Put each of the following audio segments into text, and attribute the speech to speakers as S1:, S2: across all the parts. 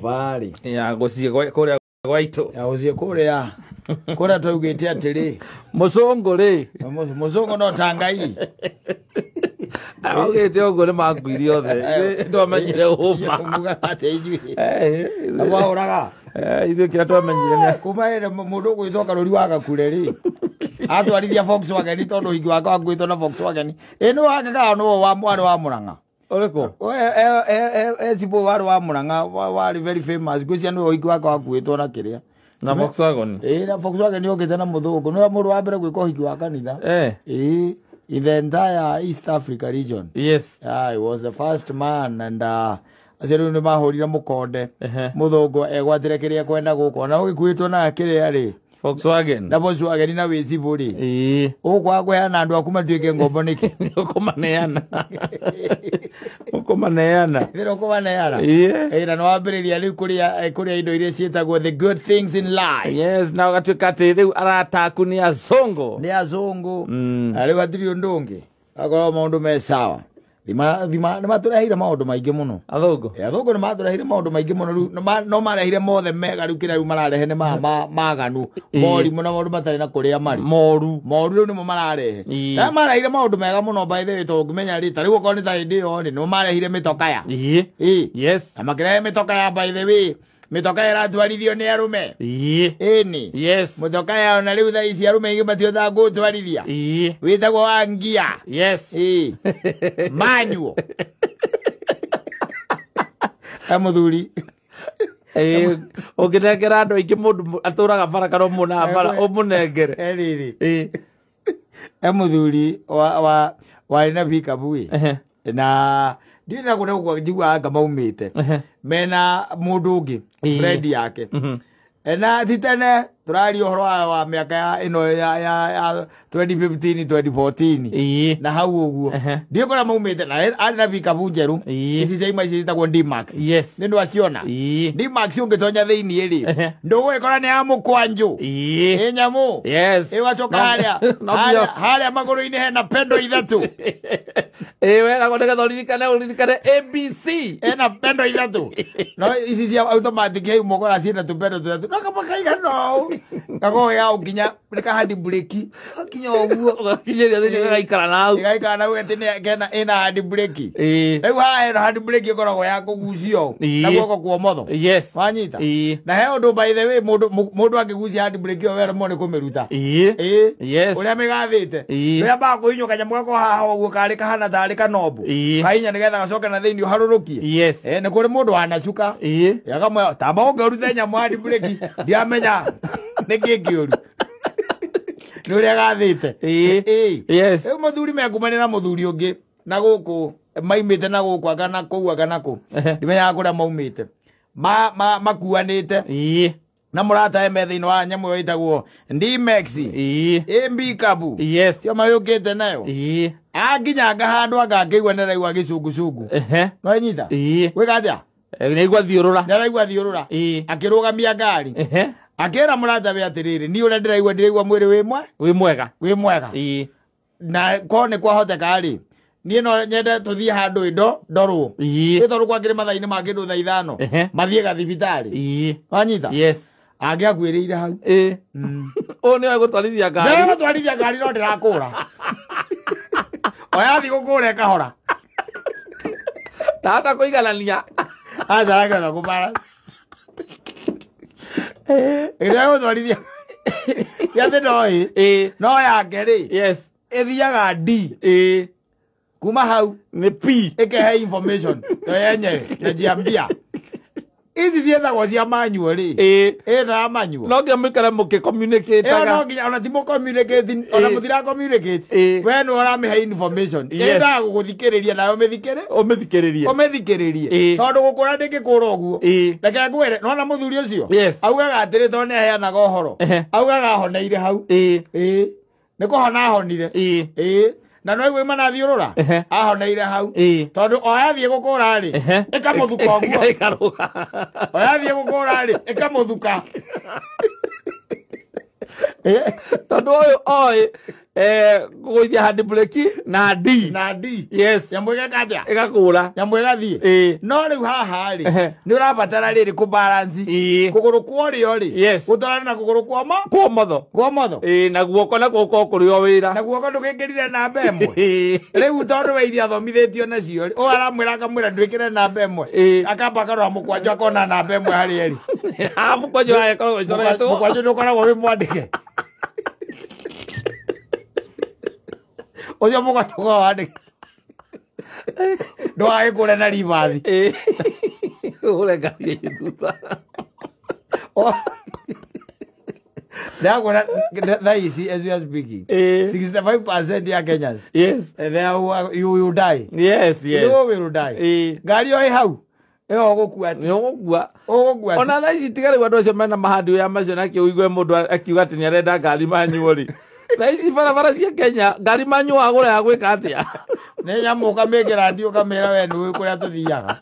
S1: Vale.
S2: Ya gosie kore gwaito.
S1: Ya gosie kore ya. Kora tugete atiri.
S2: Muzongo le.
S1: Muzongo no tangai.
S2: Agete ogole magwiri othe. Twamenyire homa.
S1: Muga ateju.
S2: Aba
S1: oraga.
S2: Ithe kira twamenyire ne.
S1: Kuma ere mundu gwithoka ruri waga kureri. Atwarithia Volkswagen tondu hingi waka gwitho na Volkswagen. Eno waka no wa mwana wa Muranga.
S2: Oreko.
S1: Zibo wari wa Muranga wari very famous. Gwecia no hingi waka gwitho na kiria.
S2: Na Volkswagen.
S1: Na Volkswagen yogete na muthugu no mundu wa mbere gwiko hingi wa kanitha. In the entire East Africa region.
S2: Yes.
S1: I was the first man and aciru ni mahurira mukonde muthungu egwatire kiria kwenda guko na ugikwitwo na kiria ri
S2: Volkswagen
S1: na Volkswagen na wicibu ri ukwa kweana andu akuma tuike ngombo niki
S2: ukumaneana ukumaneana
S1: thiro kumaneana na no wambiriria ri kuria indo iria cietagwo the good things in life.
S2: Yes, na ugatuika ati riu arataku ni azongo
S1: ari watiri ndungi akoro maundu me sawa Dima maturahire maundu maingi muno
S2: athungu
S1: ni maturahire maundu maingi muno no marahire mothe mega riu kira riu mararehe ni maganu mori muno maundu matari na kuria mari moru riu ni mo mararehe na marahire maundu mega muno by the way to ngimenya ri tari guko ni ta indi yo ni no marahire mitoka ya
S2: yes
S1: amakirehe mitoka ya by the way mitoka ya ratwarithio ni arume ni
S2: yes
S1: mitoka ya na riu tha ici arume ingi matiotha gutwarithia witagwo wangia
S2: yes
S1: manual amuthuri
S2: ugithengera andu aingi mundu aturaga baraka no muna bara umunengere
S1: riri amuthuri wa na bikabui na ndina kuna kwa njigua anga maumite mena mundu ungi friend yake na titene turari ohoro wa miaka ino ya 2015 2014 na hau uguo ndio kora maumite na ari na bikabu njeru ici ceima ici citagwo D-Max nindu aciona D-Max ungitonya thiini ri ndugwikora ni amukwanju nyamu wacoka haria maguru-ini hena pendo ithatu
S2: wera gondeka thorikane ABC
S1: ena pendo ithatu no ici cia automatic hei mugora ciena tupendo tuthatu nakapakaiga no kako ya ukinya reka hadi breki ukinya uguo
S2: kinyeria thini gaikara nau
S1: etene kena ina hadi breki riu ha hadi breki koragwo ya kugucio na guoko kwa motho wanyita na he undu by the way mundu akigucia hadi breki o wera mone kumiruta uria migathite ria ba kuinyuka nyamu gako haha uguo kari kahana tari kanombu kainya nigetha gacoke na thiini uharurukie ni kuri mundu anacuka yakamwe tamba ungeruta nyamu hadi breki ndiamenya negegiuru nuria gathite
S2: yes
S1: muthuri megumanira muthuri ungi na guku maimite na guku agana ku ndimenya kuria maumite makuanite na murata emethe-ini wa nyamu yo itagwo D-Max Bikabu tio mayukite nayo aginyanga handu agakigwa neraigua gicungucungu no inyita wikatia
S2: nĩaigua
S1: thiũrũra akĩrũgamia ngari akĩra mũrata we atĩrĩrĩ ni ũrĩa ndĩraigua mwĩrĩ wĩ mwega na ko nĩ kwahoteka rĩ niĩ no nyende tũthiĩ handũ indo ndorwo tondũ kwakĩrĩ mathaa-inĩ ma kĩndũ thaa ithano mathiĩ gathibitarĩ wanyita angĩakuĩrĩire hau
S2: ũyũ nĩwe gũtwarithia
S1: ngari no ndĩrakũra oyathiĩ gũkũra ĩkahora
S2: tata kũiganania
S1: azaraga kumara ira gutwarithia yathe no yake ri ithiaga D kuma hau
S2: ni P
S1: ikehe information yo yenyewe yajiambia izi ciethagwo cia manual ri na manual
S2: no nginya mwikare mukicommunicate
S1: no nginya ona ti mucommunicate ona mutira communicate we no uramihe information enda guguthikiriria nayo umithikiririe tondu gukura ndingikura uguo reke ngwire no na muthuri ucio augaga atiri to ne heanaga uhoro augaga honeire hau ni kuhona honire na no igwe mana thiurura ahoneire hau tondu oyathie gukura ri ikamuthuka uguo
S2: ikaruga
S1: oyathie gukura ri ikamuthuka
S2: tondu uyu oi kugoithia handbrake na D.
S1: na D.
S2: Yes.
S1: Nyamũ ĩgekatia.
S2: Ĩgakũra.
S1: Nyamũ ĩgathiĩ. No rĩu haha rĩ nĩ ũrabatara rĩrĩ ku balance kũgũrũ kwa ũrĩo rĩ.
S2: Yes.
S1: Gũtwarana na kũgũrũ kwa
S2: ũmotho.
S1: Kwa ũmotho.
S2: Na guoko na guoko kũrĩ o wĩra.
S1: Na guoko ndũgĩkĩrire namba ĩmwe. Rĩu tondũ we iria thomithĩtio nacio rĩ o aramwĩra akamwĩra ndwĩkĩre namba ĩmwe. Akamba akarora mũkwanjũ akona namba ĩmwe harĩa rĩ.
S2: Mũkwanjũ agĩkorwo ũcoretwo.
S1: Mũkwanjũ ndũkoragwo wĩ mwandĩke. Oyo mũkwanjũ ũkoragwo wandĩke. Ndũgagĩkũre na ribathi.
S2: Ũrengaria thutha.
S1: Ndagora thaa ici as we are speaking 65% ya Kenyans.
S2: Yes.
S1: You will die.
S2: Yes.
S1: You will die. Ngari oi hau. Eo gũkua ati. Ũgũkua.
S2: Ona thaa ici tiga rĩu andũ acio mena mahandi ya macio nakĩo ũigue mũndũ akiuga atĩ nĩarenda ngari manyuo rĩ. Thaa ici barabara cia Kenya ngari manyuo agũra ya gwĩka atĩa.
S1: Nĩ nyamũ ũkamĩkĩra ndio ũkamĩra we nĩũĩ kũrĩa tũthiaga.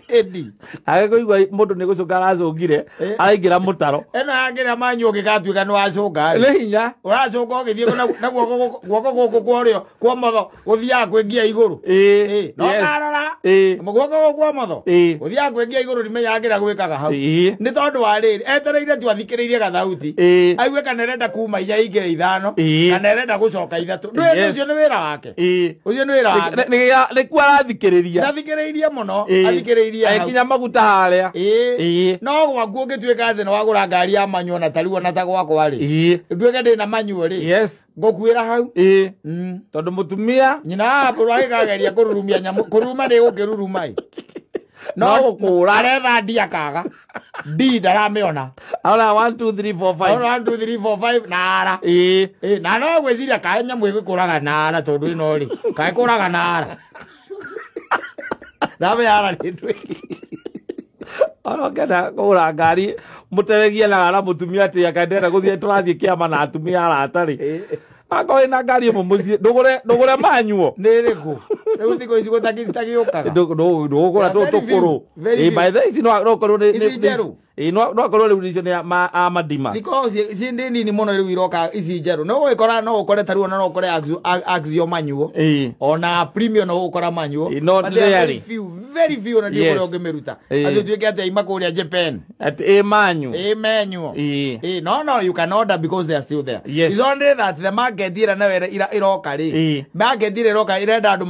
S1: AD.
S2: Agĩkũigua mũndũ nĩ gũcũnga aracũngire araingĩra mũtaro.
S1: Ĩno yangĩra manyuo ũngĩgatuĩka nĩ wacũnga rĩ.
S2: Nĩ hinya.
S1: Ũracũnga ũgĩthiĩ na guoko gũkũ kwa ũrĩo kwa ũmotho gũthiaga kwĩngia igũrũ. No karora. Guoko gũkũ kwa ũmotho gũthiaga kwĩngia igũrũ nĩmenyagĩra gwĩkaga hau. Nĩ tondũ wa rĩrĩ etereire tu athikĩrĩirie gathauti. Aigue kana arenda kuma inya ingĩre ithano kana arenda gũcoka ithatũ. Ũcio nĩ wĩra wake. Ũcio nĩ wĩra wake.
S2: Nĩkuo arathikĩrĩria.
S1: Ndathikĩrĩirie mũno. Athikĩrĩirie hau.
S2: Ekinya maguta harĩa.
S1: No gwaku ũngĩtuĩka atĩ nĩ wagũra ngari ya manyuo na tarĩu ona ta gwakwa rĩ. Nduĩke ndĩ na manyuo rĩ.
S2: Yes.
S1: Ngũkuĩra hau.
S2: Tondũ mũtumia
S1: nyina apũrũ agĩkageria kũrurumia nyamũ kũruruma nĩ gũkĩruruma
S2: no gũkũra
S1: aretha ndi akaga ndi ndaramĩona
S2: ona 1 2 3 4 5
S1: ona 1 2 3 4 5 nara na no gwĩciria kaĩ nyamũ ĩgĩkũraga nara tondũ ĩno rĩ kaĩ kũraga nara ndabe yara nĩ ndwĩ
S2: ona kenda kũgũra ngari mũteregie na ara mũtumia atĩ akendera gũthiĩ tũrathiĩ kĩama na atumia aratarĩ akoĩ na ngari ĩmwe mũciĩ ndũgũre manyuo
S1: nĩ ĩrĩkũ rĩu thikũ ici gũtagĩũkaga
S2: ndũgũra tũkũrũ by the ici no korwo nĩ no akorwo rĩu icio nĩ amadima
S1: thikũ ci ndĩ nini mũno rĩu iroka ici njerũ no gwĩkora no ũkore tarĩu ona no ũkore Axio manyuo ona premium no ũkora manyuo very few na ndĩ kũrĩa ũngĩmĩruta atĩ ũtuĩke atĩ aima kũrĩa Japan
S2: atĩ manyu
S1: no you can order because they are still there. It's only that the market ĩrĩa nayo iroka rĩ market ĩrĩa iroka irenda andũ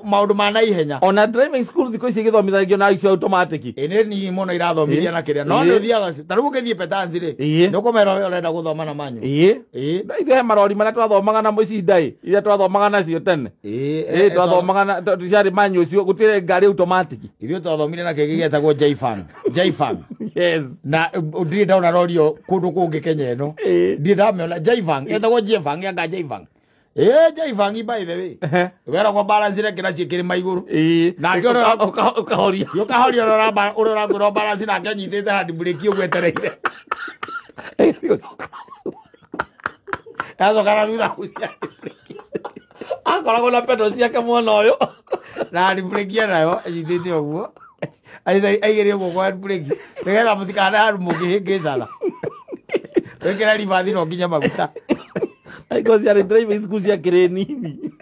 S1: maũndũ ma na ihenya
S2: ona driving school thikũ ici igĩthomithagio na icio automatic
S1: nĩ ni mũno irathomithia na kĩrĩa no nĩ ũthiaga tarĩu ũgĩthiĩ petansi rĩ ndũkũmera ũrenda gũthoma na manyu
S2: ithe marori marĩa twathomaga na mũcinda iria twathomaga nacio tene twathomaga na ciarĩ manyu ũcio gũtirĩ ngari automatic
S1: ithuĩ twathomire na kĩngĩ gĩtagwo Jaifang
S2: yes
S1: na ndirĩ ndaona rorio kũndũ kũngĩ Kenya ĩno ndirĩ ndamĩona Jaifang ĩtagwo Jaifang yanga Jaifang Jaifang by the way wera kwa balance ile kila cikiri maiguru na kĩoro ukahoria urora ngoro balance na kanyitĩte hard brake ũgwetereire azo kana thutha kucia
S2: akoragwo na pedo ciake mwena ũyũ
S1: na hard brake nayo anyitĩte ũguo aigerie ũguo kwa hard brake nĩgetha mũtikana hard mũngĩhĩngĩcana wekĩra ribathi no nginya maguta
S2: because you are driving school cia kĩrĩ nini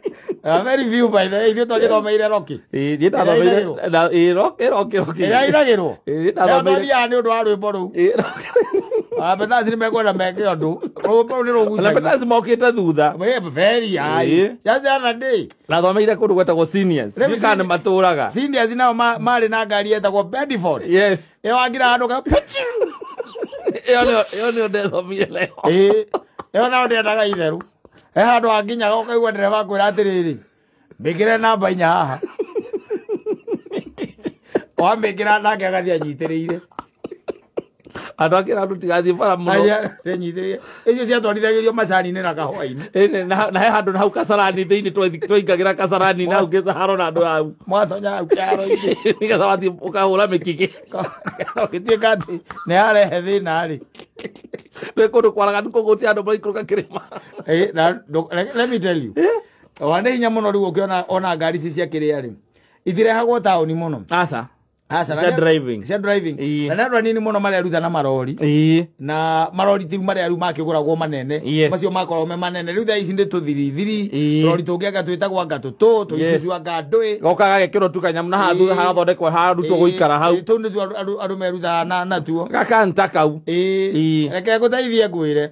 S1: very few by the way ithuĩ twagĩthomeire roki
S2: niĩ ndathomeire roki
S1: ĩrĩa iragĩrwo ndathomithiaga nĩ ũndũ wa rwĩmbo rũu Bethasi nĩmekwenda meke ũndũ rwĩmbo rũu nĩ rũgucagia
S2: Bethasi mokĩte thutha
S1: very high just the other day
S2: nathomeire kũndũ gwetagwo seniors kana matũraga
S1: seniors nao marĩ na ngari yetagwo Bedford
S2: yes
S1: ĩyo angira handũ ka
S2: ĩyo nĩyo ndethomire leo
S1: ĩyo nao ndĩendaga itherũ handũ hanginyaga ũkaigua ndereba akwĩra atĩrĩrĩ mbĩkĩre namba 4 haha wambĩkĩra nake agathiĩ anyitĩrĩire
S2: andũ akĩra andũ tigathiĩ bara mũno
S1: nyitĩrĩire icio ciatwarithagĩrio macani-inĩ na kahũa-inĩ
S2: na he handũ hau kasarani thĩinĩ twaingagĩra kasarani na hau gĩtharo na andũ hau
S1: mwatonya hau kĩharo-inĩ
S2: nĩgetha wathiĩ ũkahũra mĩkigĩ
S1: ũgĩtuĩka atĩ nĩ yarehe thĩna-rĩ
S2: nĩ kũndũ kwaraganu kũgũtia andũ maraikũrũka kĩrĩma
S1: let me tell you nĩ hinya mũno rĩu ũkĩona ngari ici cia kĩrĩa-rĩ itirehagwo taũni mũno
S2: aca cia driving
S1: cia driving na andũ anini mũno marĩa ruta na marori na marori ti marĩa rĩu makĩgũragwo manene macio makorwo me manene rĩu thaa ici ndĩ tũthirithiri tũrori tũngĩanga twĩtagwo ngatũtũ tũicucu anga ndũĩ
S2: goka gagĩkĩrwo tu kanyamũ na handũ hagathondekwo harutwo gũikara hau
S1: tũu nĩtuo andũ merutaga natuo
S2: gaka ntakau
S1: reke ngũteithie ngwĩre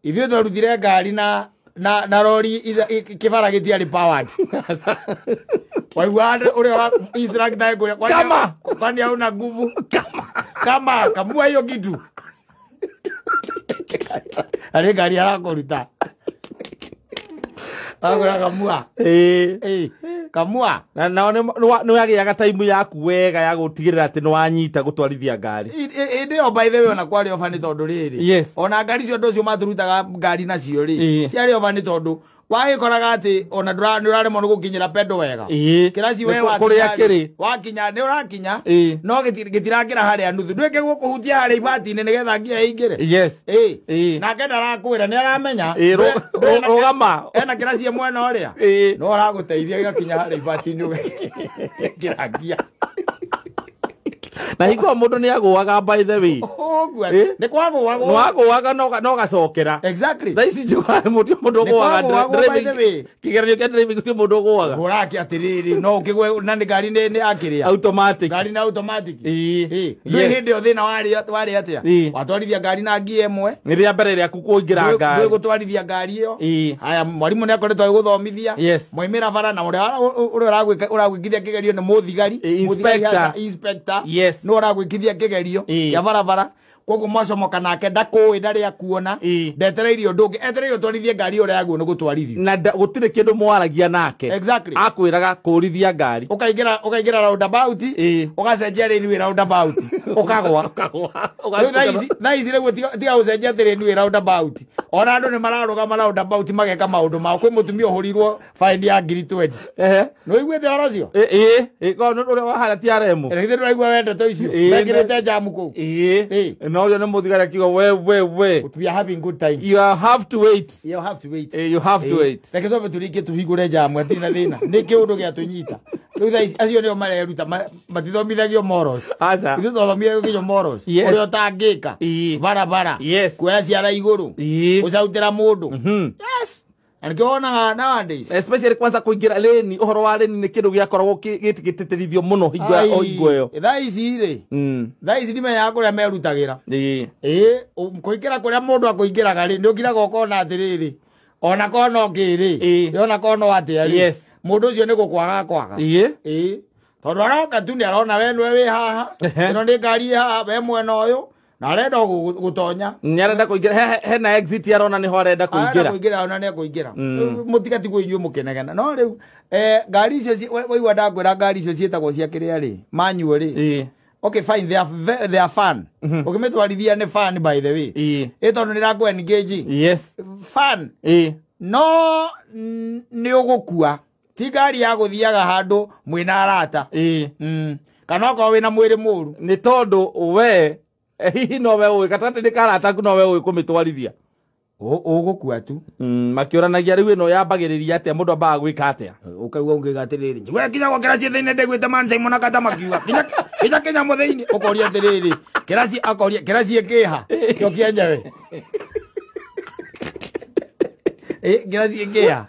S1: ithuĩ twarutire ngari na rori kĩbara gĩtiarĩ powered waigua ũrĩa wa instructor kũrĩa
S2: kama
S1: kwani hauna nguvu kama kamua hiyo kitu ale gari arakũruta agora kamua kamua
S2: na nĩ wagĩaga taimu yaku wega ya gũtigĩrĩra atĩ nĩ wanyita gũtwarithia ngari
S1: ĩndĩyo by the way ona kwarĩ oba nĩ tondũ rĩrĩ ona ngari cio ndũcio maturutaga ngari nacio rĩ ciarĩ oba nĩ tondũ wagĩkoraga atĩ ona nĩũraremwo nĩ gũkinyĩra pendo wega kĩraci we wakinya nĩ ũrakinya no gĩtirakĩra harĩa nuthu ndwĩke gũkũhutia harĩa ibati-inĩ nĩgetha ngia ĩingĩre nake ndarakwĩra nĩ aramenya
S2: rũgama
S1: ena kĩraci mwena ũrĩa no aragũteithia gĩgakinya harĩa ibati-inĩ kĩrangia
S2: na hiko mũndũ nĩ agũaga by the way
S1: nĩ
S2: kwagũaga no gacokera
S1: exactly
S2: thaa ici njũgaga mũndũ ũgũaga kĩgeranio kĩa driving ti mũndũ ũgũaga
S1: ũraki atĩrĩrĩ no ũkĩgwe na ngari nĩ akĩrĩa
S2: automatic
S1: ngari na automatic ndũĩ hĩndĩ ĩyo thĩna warĩ atĩa watwarithia ngari na ngi ĩmwe
S2: nĩ rĩa mbere rĩaku kũingĩra ngari
S1: ndũĩ gũtwarithia ngari ĩyo haya mwarimũ nĩ akoretwo agĩgũthomithia moimĩra bara na ũrĩa ũragwĩkithia kĩgerio nĩ mũthigari inspector no ũragwĩkithia kĩgerio kĩa barabara koguo mwacomoka nake ndakũĩ ndarĩ akuona ndetereire ũndũ ũngĩ etereire ũtwarithie ngari ũrĩa yaguo nĩ gũtwarithio
S2: na gũtirĩ kĩndũ mwaragia nake
S1: exactly
S2: akwĩraga kũrithia ngari
S1: ũkaingĩra roundabout ũgacenjia rĩni roundabout ũkagwa thaa ici rĩguo tiga gũcenjia atĩ rĩni roundabout ona andũ nĩ mararũgama roundabout mageka maũndũ mao kwĩ mũtumia ũhũrirwo faini ya ngiri 20 nĩ ũiguĩte ũhoro ũcio
S2: ũrĩa wahana ti aremu
S1: rĩgithĩ ndũraigua wendeto icio mekĩrĩte jamu kũu
S2: no you know mũthigari akiuga we
S1: we are having good time
S2: you have to wait
S1: reke tũbe tũrĩkie tũhingũre jamu atirĩ na thĩna nĩ kĩũndũ gĩatũnyita rĩu thaa ici acio nĩo mareruta matithomithagio morals ithuĩ twathomithagio morals ũrĩa ũtangĩka barabara kuoya ciara igũrũ gũcautĩra mũndũ Anakiona nowadays
S2: especially kwanza kuingira leni uhoro wa leni ni kindu giakoragwo gitithio muno hingo ĩyo
S1: thaa ici rĩ thaa ici ndimenya kũrĩa merutagira kuingira kũrĩa mũndũ akũingĩraga rĩ nĩ ũkiraga ũkona atĩrĩrĩ ona kono kĩrĩ ona kono atĩa rĩ mũndũ ũcio nĩ gũkwaga kwaga tondũ aroka tu nĩ arona we nĩwe wĩ haha ĩno nĩ ngari haha we mwena ũyũ na arenda gũtonya
S2: nĩ arenda kũingĩra hena exit arona nĩho arenda
S1: kũingĩra ona nĩ ekũingĩra mũtigatigwo inyuĩ mũkenegena no rĩu ngari icio waigua ndakwĩra ngari icio ciĩtagwo cia kĩrĩa rĩ manual rĩ okay fine they are fun ũkĩmĩtwarithia nĩ fun by the way tondũ nĩrakũ engage fun no nĩ ũgũkua ti ngari ya gũthiaga handũ mwĩna arata kana okorwo wĩna mwĩrĩ mũru
S2: nĩ tondũ we hihi no we ũĩ gatagatĩ nĩ karataku no we ũĩ kũmĩtwarithia
S1: ũgũkua tu
S2: makĩũranagia rĩu ĩno yambagĩrĩria atĩa mũndũ ambaga gwĩka atĩa
S1: ũkaigua ũngĩga atĩrĩrĩ we kinya kĩraci thĩinĩ ndĩgwĩte man Simon akata makiuga kinya kĩnyamũ thĩinĩ ũkoria atĩrĩrĩ kĩraci ĩkĩha kĩo kĩenyewe kĩraci ĩkĩha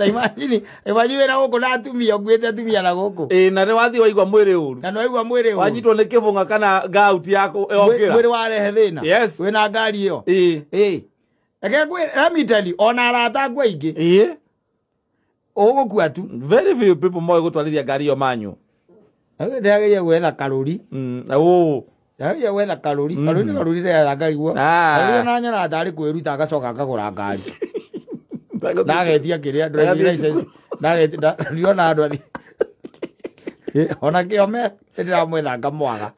S1: imagine wĩra gũkũ na atumia ũkuĩte atumia na gũkũ
S2: na nĩ wathiĩ waigua mwĩrĩ ũru wanyitwo nĩ kĩbũng'a kana ngauti yaku yokĩra
S1: mwĩrĩ warehe thĩna wĩna ngari ĩyo let me tell you ona arata aku aingĩ ũgũkua tu
S2: very few people moĩ gũtwarithia ngari ĩyo manyu
S1: ndĩrageria gwetha karũri ndĩrageria gwetha karũri nĩ karũri ndĩretha ngariguo karũri ona nyona tarĩ kwĩruta agacoka akagũra ngari ndagetia kĩrĩa driving license ndiona andũ athi ona kĩome ndĩramwetha ngamwaga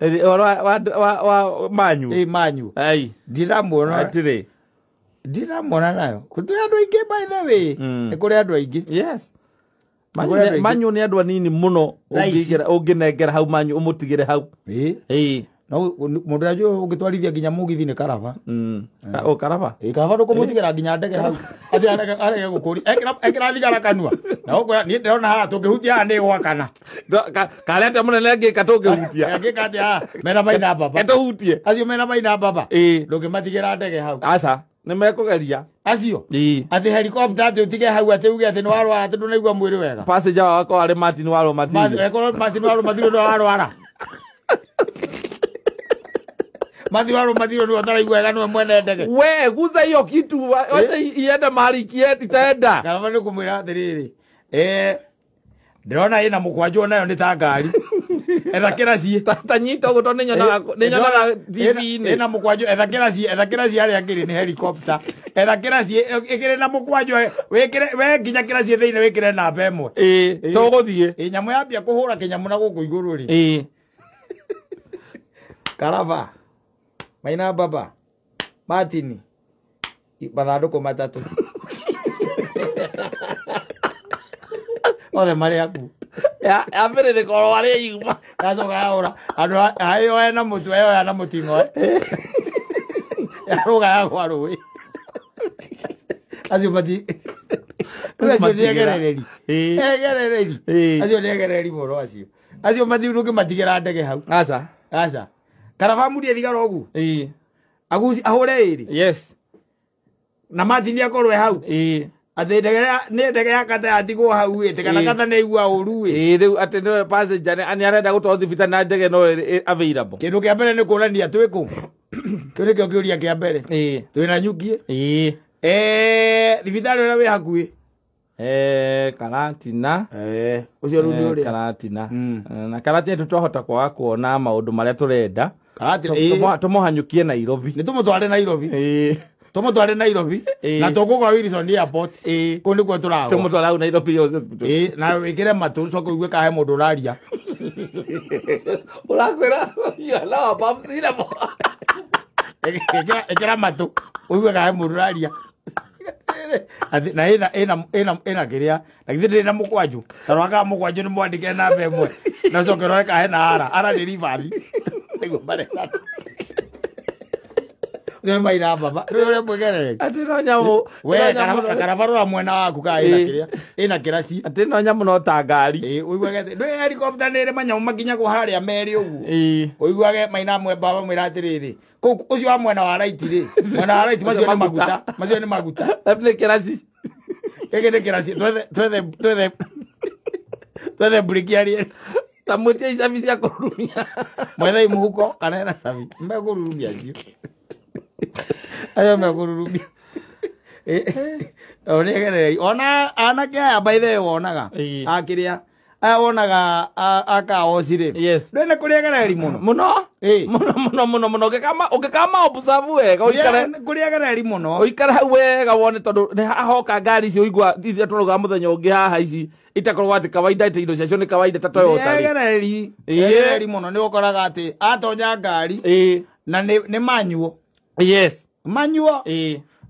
S2: wa manyu
S1: manyu ndiramuona
S2: atĩrĩ
S1: ndiramuona nayo kũrĩ andũ aingĩ by the way nĩ kũrĩ andũ aingĩ
S2: manyu nĩ andũ anini mũno ũngĩnengera hau manyu ũmũtigĩre hau
S1: no mundu ajo ugitwarithia nginya mugithi ni karaba
S2: karaba
S1: karaba ndukumutigera nginya ndege hau athi arege gukuri ekira thigara kanua na uko ni ndona ha tungihutia ni gwakana
S2: kalete munene ngika tungihutia
S1: ngika atia mena maina baba
S2: etuhutie
S1: acio mena maina baba ndungimatigira ndege hau
S2: aca ni mekugeria
S1: acio athi helicopter ati utige hau ati uge ati ni warwara ati ndunaigua mwiri wega
S2: passenger wako ari Martin warwa Martin
S1: ekoro Martin warwa Martin ndo warwara Madhiro ni wataraigua gano mwene ndege.
S2: We guza hiyo kitu wacha iende mahali itaenda.
S1: Kana ni kumwira atiriri. Ndĩrona ina mukwanjũ nayo nĩ ta ngari. Etha kĩraci
S2: tanyita ũguo tondũ nĩnyonaga TV-inĩ.
S1: Ina mukwanjũ etha kĩraci harĩa kĩrĩ nĩ helicopter. Etha kĩraci ĩkĩrĩ na mukwanjũ wĩkĩre we nginya kĩraci thĩinĩ wĩkĩre namba ĩmwe.
S2: Tũgũthiĩ.
S1: Nyamũ yambia kũhũra kĩnyamũ na gũkũ igũrũ rĩ. Karava. Maina baba. Martin. Bathanduku matatu. Othe marĩ aku.
S2: Ya mbere nĩ koro arĩa yuma.
S1: Yacoka yaũra. Andũ ayo ena mũtu ayo yana mũting'o. Yaruga yagwa rũĩ. Acio mati. Acio nĩ egerereri. Egerereri. Acio nĩ egerereri mũno acio. Acio mathiũrũke matigĩra ndege hau. Aca. Karava murie thigara ũgu. Aguci ahũre ĩrĩ.
S2: Yes.
S1: Na Martin akorwe hau. Atĩ ndege ya kata yatigwo hau ĩte kana kata nĩ igua ũru
S2: rĩu atĩ nĩ passenger nĩ arenda gũtwarwo thibitarĩ na ndege no available.
S1: Kĩndũ kĩa mbere nĩ kuonania twĩkũ. Kĩu nĩkĩo kĩũria kĩa mbere. Twĩna nyuki. Thibitarĩ ũrĩa wĩ hakuhĩ.
S2: Karatina.
S1: Ũcio rĩu nĩ ũrĩa.
S2: Karatina. Na Karatina tũtohota kwaga kuona maũndũ marĩa tũrenda. Tũmũhanyũkie Nairobi.
S1: Nĩ tũmũtware Nairobi. Tũmũtware Nairobi na tũkũgwa Wilson Airport. Kũu nĩkuo tũragwa.
S2: Tũmũtware hau Nairobi hospital.
S1: Na wĩkĩre matũ ũcoke ũigue kahe mũndũ ũraria.
S2: Ũrakwĩra no pamsira mo.
S1: Ĩkĩra matũ ũigue kahe mũndũ ũraria. Na ĩna kĩrĩa na githĩ ndĩrĩ na mũkwanjũ ta rwaka mũkwanjũ nĩ mwandĩke namba ĩmwe na ũcoke ũrore kahe na ara nĩ ribathi nĩguo marenda nĩ maina baba nĩ ũrĩa mwĩgerere
S2: atĩ no nyamũ
S1: we karabarũra mwena waku kaa ĩna kĩraci
S2: atĩ no nyamũ no ta ngari
S1: ũiguage ndĩ helicopter nĩ ĩrĩ manyamũ makinyagwo harĩa merĩ ũguo ũiguage maina mwe baba mwĩra atĩrĩrĩ ũcio wa mwena wa right rĩ mwena wa right macio nĩ maguta
S2: nĩ kĩraci
S1: gĩkĩ nĩ kĩraci twethe burĩki arĩ
S2: ta mwĩtie icabi cia kũrurumia
S1: mwethe mũhuko kana ena cabi mekũrurumia acio ayo mekũrurumia onegereri ona anake aya by the way wonaga akĩrĩa aya wonaga akaocirĩ ndwene kũrĩegereri mũno
S2: ũngĩkama observe wega
S1: kũrĩegereri mũno
S2: ũikare hau wega wone tondũ nĩ hahoka ngari icio ũigua ithuĩ tũrauga mũthenya ũngĩ haha ici itakorwo atĩ kawaida ĩte indo ciacio nĩ kawaida ta Toyota
S1: egereri mũno nĩ ũkoraga atĩ atonya ngari na nĩ manual manual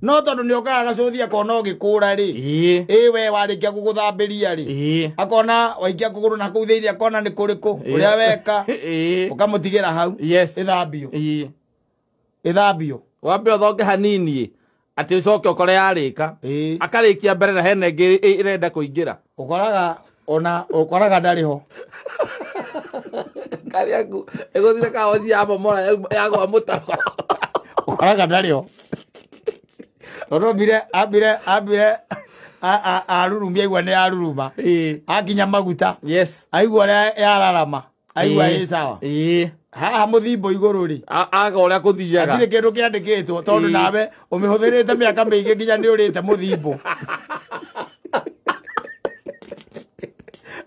S1: no tondũ nĩ okaga gacuthia akona ũgĩkũra rĩ we warĩkia gũgũthambĩria rĩ akona waikia kũgũrũ na kũu thĩinĩ akona nĩ kũrĩkũ ũrĩa weka ũkamũtigĩra hau ĩthambio
S2: wambe ũthonge hanini atĩ ũcoke ũkore yarĩka akarĩkia mbere na hena ĩngĩ ĩrenda kũingĩra
S1: ũkoraga ndarĩ ho
S2: ngari yaku ĩgũthire kaoci ya momora yagwa mũtaro
S1: ũkoraga ndarĩ ho tondũ ambire arurumia aigua nĩ aruruma akinya maguta aigua ũrĩa yararama aigua ĩ sawa haha mũthimbo igũrũ rĩ
S2: aga ũrĩa kũthiaga
S1: hatirĩ kĩndũ kĩandĩkĩtwo tondũ nawe ũmĩhũthĩrĩte mĩaka mĩingĩ nginya nĩ ũrĩte mũthimbo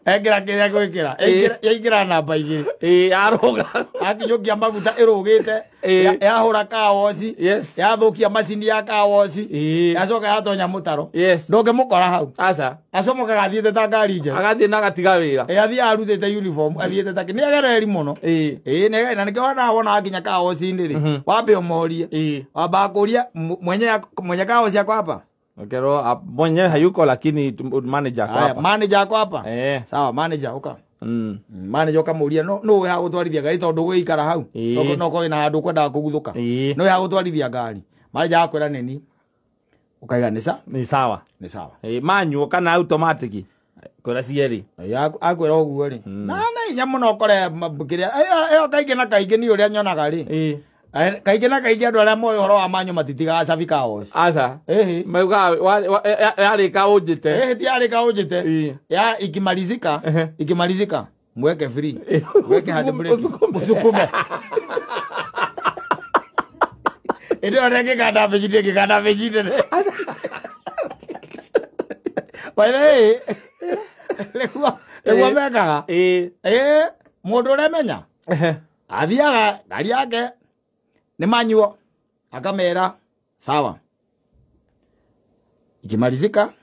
S1: ekĩra kĩrĩa gwĩkĩra yaingĩra namba igĩrĩ
S2: yarũga
S1: akinyũkia maguta ĩrũgĩte yahũra kawoci yathũkia macini ya kawoci yacoka yatonya mũtaro ndũngĩmũkora hau acomokaga athiĩte ta ngari njerũ
S2: agathiĩ na agatiga wĩra
S1: athiĩ arutĩte uniform athiĩte ta nĩ agereri mũno na nĩkĩo wona akinya kawoci-inĩ rĩ wambe ũmorie wambaga kũria mwenye kawoci ako hapa
S2: Okero mwenye hayuko lakini manager ako hapa.
S1: Manager ako hapa? Sawa, manager uka. manager kamuria no we ha gutwarithia ngari tondu gwe ikara hau no ko ina handu kwenda kuguthuka no ya gutwarithia ngari manager akwira nini ukaiga
S2: ni sawa manual kana automatic kwira cieri
S1: akwira uguo ri na inya muno kore kiria eyo kaige na kaige ni uria nyonaga ri kaige na kaige andu aria moyo horo wa manyo matitiga cafika os
S2: aca mauga yarika unjite
S1: ti yarika unjite ya ikimalizika mweke free mweke hadi break musukume ndio rege kada vejite wale lewa mekaga mundu remenya athiaga ngari yake ni manyuo akamera sawa ikimalizika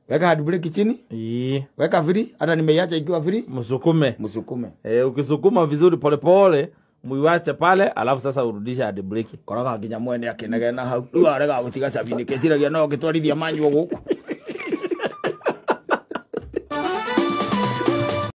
S1: weka hadi break chini weka free hata nimeiacha ikiwa free
S2: musukume ukisukuma vizuri pole muiwache pale alafu sasa urudisha hadi break
S1: koraga nginya mwene akenegena hau rĩu arega gutiga cabini keciragia no gitwarithia manyuo guku